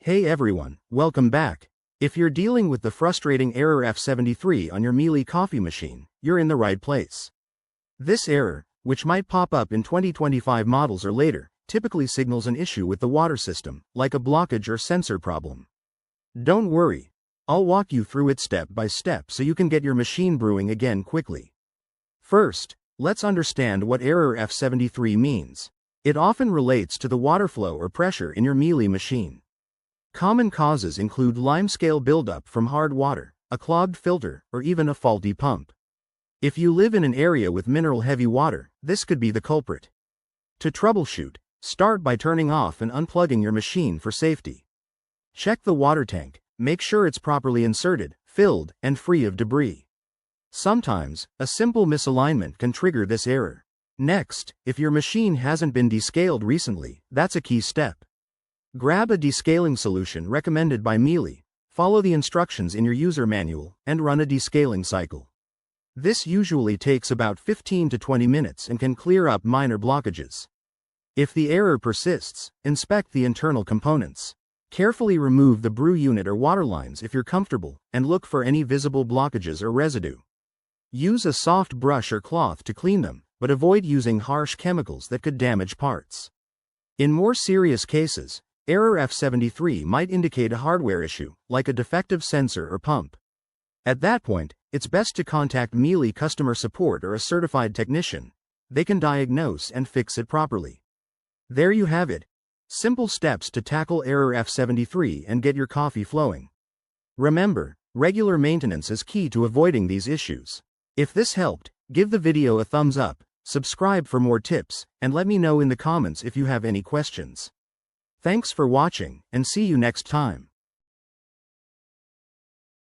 Hey everyone, welcome back. If you're dealing with the frustrating error F73 on your Miele coffee machine, you're in the right place. This error, which might pop up in 2025 models or later, typically signals an issue with the water system, like a blockage or sensor problem. Don't worry. I'll walk you through it step by step so you can get your machine brewing again quickly. First, let's understand what error F73 means. It often relates to the water flow or pressure in your Miele machine. Common causes include limescale buildup from hard water, a clogged filter, or even a faulty pump. If you live in an area with mineral-heavy water, this could be the culprit. To troubleshoot, start by turning off and unplugging your machine for safety. Check the water tank, make sure it's properly inserted, filled, and free of debris. Sometimes, a simple misalignment can trigger this error. Next, if your machine hasn't been descaled recently, that's a key step. Grab a descaling solution recommended by Miele, follow the instructions in your user manual, and run a descaling cycle. This usually takes about 15 to 20 minutes and can clear up minor blockages. If the error persists, inspect the internal components. Carefully remove the brew unit or water lines if you're comfortable, and look for any visible blockages or residue. Use a soft brush or cloth to clean them, but avoid using harsh chemicals that could damage parts. In more serious cases, error F73 might indicate a hardware issue, like a defective sensor or pump. At that point, it's best to contact Miele customer support or a certified technician. They can diagnose and fix it properly. There you have it. Simple steps to tackle error F73 and get your coffee flowing. Remember, regular maintenance is key to avoiding these issues. If this helped, give the video a thumbs up, subscribe for more tips, and let me know in the comments if you have any questions. Thanks for watching, and see you next time.